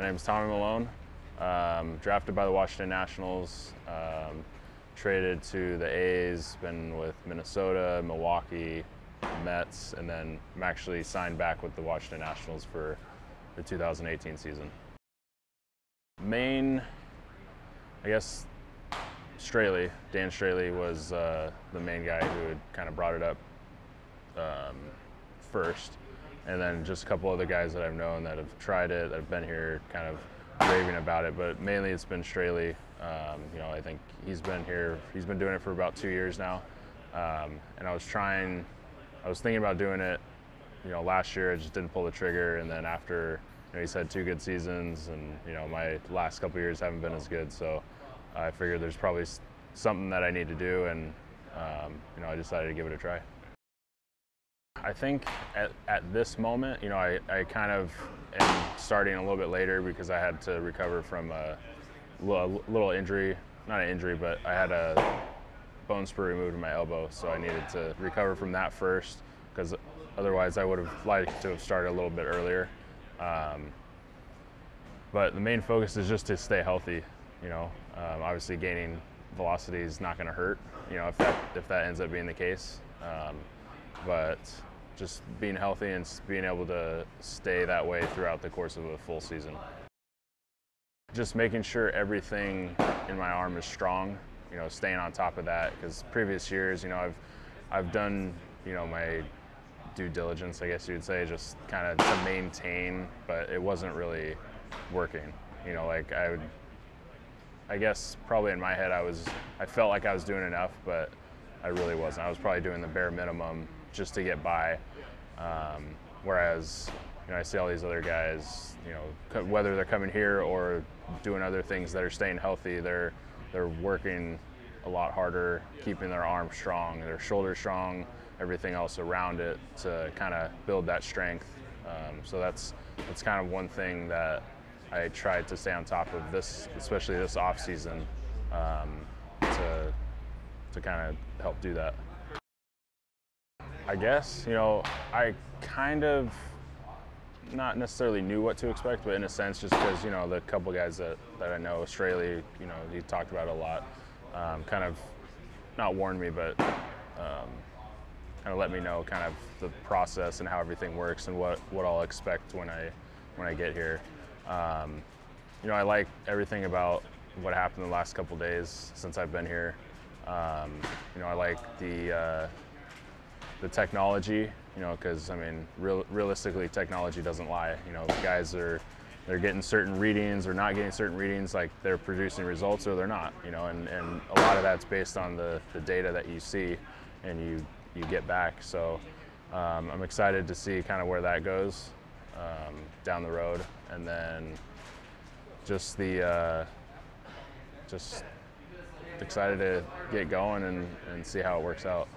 My name is Tommy Milone. Drafted by the Washington Nationals, traded to the A's, been with Minnesota, Milwaukee, Mets, and then I'm actually signed back with the Washington Nationals for the 2018 season. Main, I guess, Dan Straley was the main guy who had kind of brought it up first, and then just a couple other guys that I've known that have tried it, that have been here kind of raving about it, but mainly it's been Straley. I think he's been doing it for about 2 years now, and I was thinking about doing it, last year. I just didn't pull the trigger, and then after, he's had 2 good seasons, and my last couple of years haven't been as good, so I figured there's probably something that I need to do, and I decided to give it a try. I think at this moment, I kind of am starting a little bit later because I had to recover from a little injury, not an injury, but I had a bone spur removed in my elbow, so I needed to recover from that first, because otherwise I would have liked to have started a little bit earlier. But the main focus is just to stay healthy. Obviously gaining velocity is not going to hurt, if that ends up being the case. But just being healthy and being able to stay that way throughout the course of a full season. Just making sure everything in my arm is strong, staying on top of that, because previous years, I've done, my due diligence, I guess you would say, just kind of to maintain, but it wasn't really working. I guess probably in my head I felt like I was doing enough, but I really wasn't. I was probably doing the bare minimum just to get by. Whereas, I see all these other guys, whether they're coming here or doing other things that are staying healthy, they're working a lot harder, keeping their arm strong, their shoulder strong, everything else around it to kind of build that strength. So that's kind of one thing that I tried to stay on top of this, especially this off season, to kind of help do that. I guess, I kind of not necessarily knew what to expect, but in a sense, just because, the couple guys that I know, Straley, he talked about it a lot, kind of not warned me, but kind of let me know kind of the process and how everything works and what I'll expect when I get here. I like everything about what happened the last couple days since I've been here. I like the technology, because realistically, technology doesn't lie. Guys they're getting certain readings or not getting certain readings, like they're producing results or they're not. And a lot of that's based on the data that you see and you get back. So I'm excited to see kind of where that goes down the road, and then just excited to get going and see how it works out.